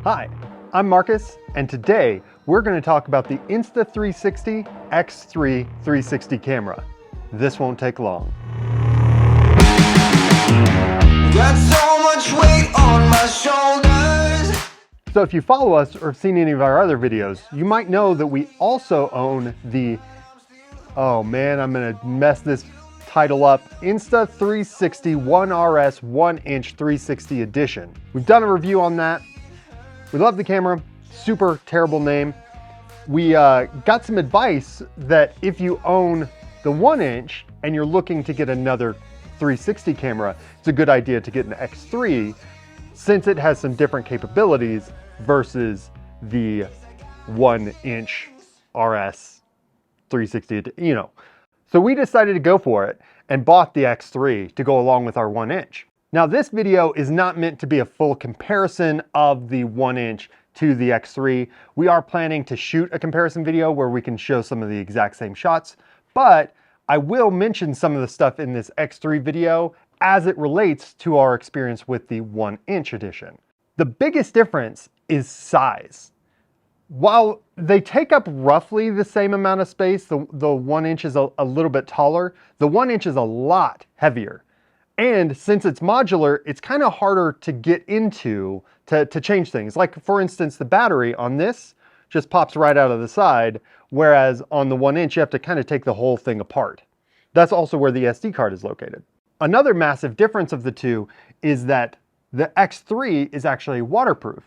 Hi, I'm Marcus, and today we're going to talk about the Insta360 X3 360 camera. This won't take long. Got so much weight on my shoulders. So if you follow us or have seen any of our other videos, you might know that we also own the, oh man, I'm going to mess this title up, Insta360 1RS 1-inch 360 edition. We've done a review on that. We love the camera, super terrible name. We got some advice that if you own the 1-inch and you're looking to get another 360 camera, it's a good idea to get an X3 since it has some different capabilities versus the 1-inch RS 360, you know. So we decided to go for it and bought the X3 to go along with our 1-inch. Now this video is not meant to be a full comparison of the 1-inch to the X3. We are planning to shoot a comparison video where we can show some of the exact same shots, but I will mention some of the stuff in this X3 video as it relates to our experience with the 1-inch edition. The biggest difference is size. While they take up roughly the same amount of space, the 1-inch is a little bit taller, the 1-inch is a lot heavier. And since it's modular, it's kind of harder to get into to change things. Like for instance, the battery on this just pops right out of the side, whereas on the 1-inch, you have to kind of take the whole thing apart. That's also where the SD card is located. Another massive difference of the two is that the X3 is actually waterproof.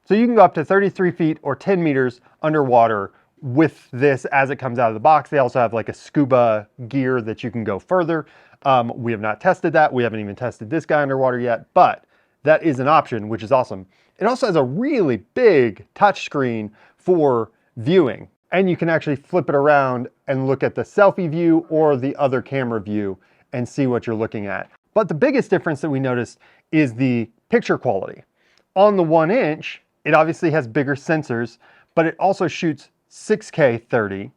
So you can go up to 33 feet or 10 meters underwater with this as it comes out of the box. They also have like a scuba gear that you can go further. We have not tested that. We haven't even tested this guy underwater yet, but that is an option, which is awesome. It also has a really big touch screen for viewing, and you can actually flip it around and look at the selfie view or the other camera view and see what you're looking at. But the biggest difference that we noticed is the picture quality. On the 1-inch, it obviously has bigger sensors, but it also shoots 6K 30.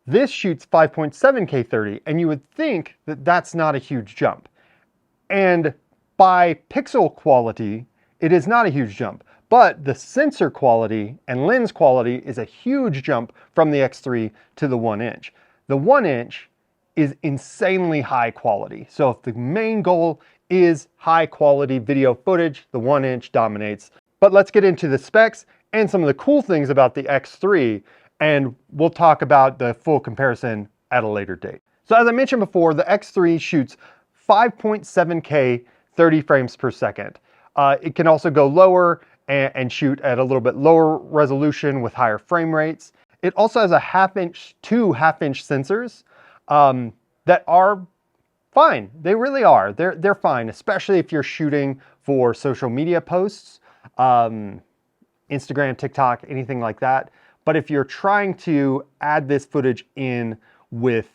This shoots 5.7K 30, and you would think that that's not a huge jump. And by pixel quality, it is not a huge jump, but the sensor quality and lens quality is a huge jump from the X3 to the 1-inch. The 1-inch is insanely high quality. So if the main goal is high quality video footage, the 1-inch dominates. But let's get into the specs and some of the cool things about the X3, and we'll talk about the full comparison at a later date. So as I mentioned before, the X3 shoots 5.7K 30 frames per second. It can also go lower and shoot at a little bit lower resolution with higher frame rates. It also has a two half-inch sensors that are fine. They really are. They're fine, especially if you're shooting for social media posts, Instagram, TikTok, anything like that. But if you're trying to add this footage in with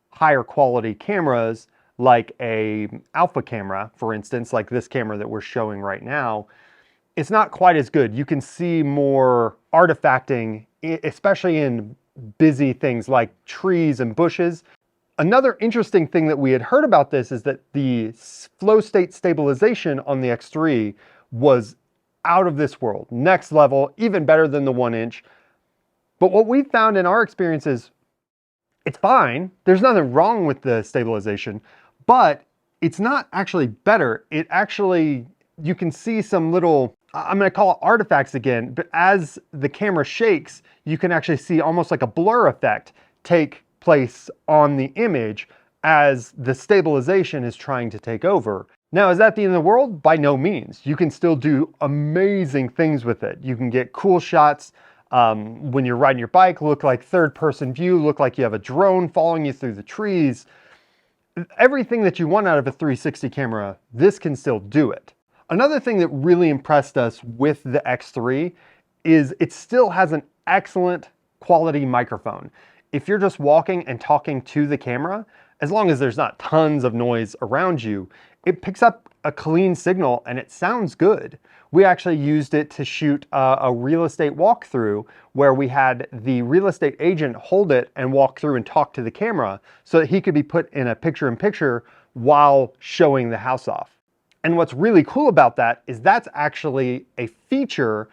higher quality cameras, like a alpha camera, for instance, like this camera that we're showing right now, it's not quite as good. You can see more artifacting, especially in busy things like trees and bushes. Another interesting thing that we had heard about this is that the flow state stabilization on the X3 was out of this world, next level, even better than the 1-inch. But what we found in our experience is it's fine. There's nothing wrong with the stabilization, but it's not actually better. It actually, you can see some little, I'm going to call it artifacts again, but as the camera shakes, you can actually see almost like a blur effect take place on the image as the stabilization is trying to take over. Now, is that the end of the world? By no means. You can still do amazing things with it. You can get cool shots when you're riding your bike, look like third-person view, look like you have a drone following you through the trees. Everything that you want out of a 360 camera, this can still do it. Another thing that really impressed us with the X3 is it still has an excellent quality microphone. If you're just walking and talking to the camera, as long as there's not tons of noise around you, it picks up a clean signal and it sounds good. We actually used it to shoot a real estate walkthrough where we had the real estate agent hold it and walk through and talk to the camera so that he could be put in a picture-in-picture while showing the house off. And what's really cool about that is that's actually a feature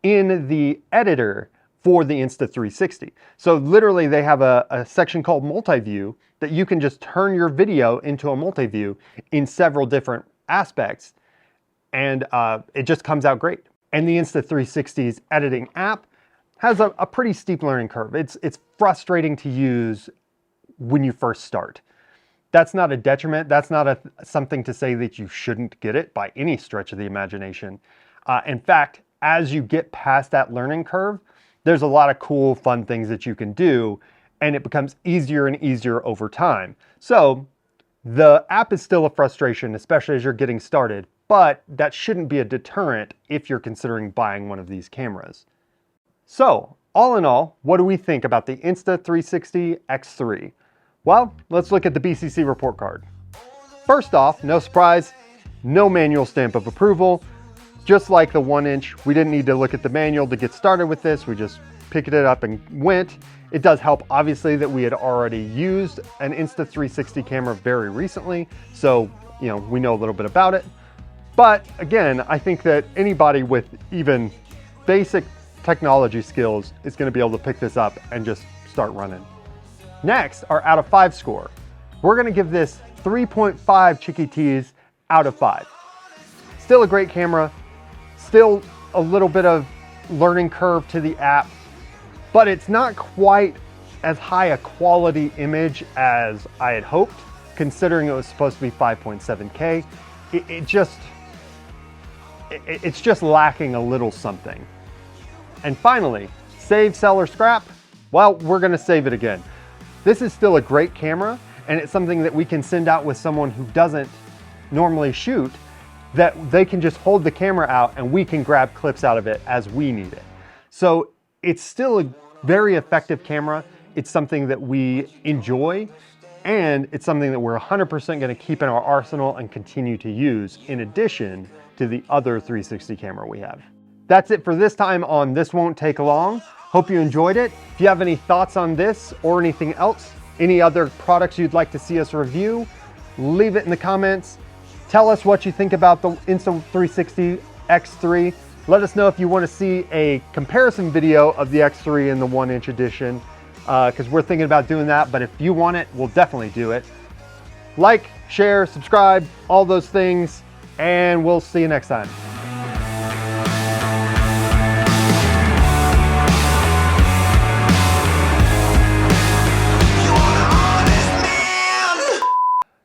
in the editor for the Insta360. So literally they have a section called multi-view that you can just turn your video into a multi-view in several different aspects, and it just comes out great. And the Insta360's editing app has a pretty steep learning curve. It's frustrating to use when you first start. That's not a detriment. That's not something to say that you shouldn't get it by any stretch of the imagination. In fact, as you get past that learning curve, there's a lot of cool, fun things that you can do, and it becomes easier and easier over time. So the app is still a frustration, especially as you're getting started, but that shouldn't be a deterrent if you're considering buying one of these cameras. So all in all, what do we think about the Insta360 X3? Well, let's look at the BCC report card. First off, no surprise, no manual stamp of approval. Just like the 1-inch, we didn't need to look at the manual to get started with this. We just picked it up and went. It does help, obviously, that we had already used an Insta360 camera very recently. So, you know, we know a little bit about it. But again, I think that anybody with even basic technology skills is going to be able to pick this up and just start running. Next, our out of 5 score. We're going to give this 3.5 Chicky T's out of 5. Still a great camera. Still a little bit of learning curve to the app, but it's not quite as high a quality image as I had hoped, considering it was supposed to be 5.7K. It's just lacking a little something. And finally, save, sell, or scrap. Well, we're gonna save it again. This is still a great camera, and it's something that we can send out with someone who doesn't normally shoot, that they can just hold the camera out and we can grab clips out of it as we need it. So it's still a very effective camera. It's something that we enjoy, and it's something that we're 100% gonna keep in our arsenal and continue to use in addition to the other 360 camera we have. That's it for this time on This Won't Take Long. Hope you enjoyed it. If you have any thoughts on this or anything else, any other products you'd like to see us review, leave it in the comments. Tell us what you think about the Insta360 X3. Let us know if you want to see a comparison video of the X3 and the 1-inch edition, because we're thinking about doing that, but if you want it, we'll definitely do it. Like, share, subscribe, all those things, and we'll see you next time.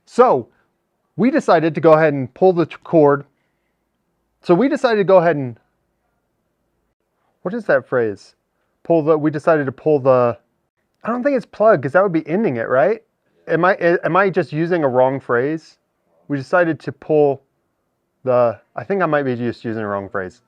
So, we decided to go ahead and pull the cord. So we decided to go ahead and, what is that phrase? We decided to pull the, I don't think it's plug, because that would be ending it, right? Am I just using a wrong phrase? We decided to pull the, I think I might be just using a wrong phrase.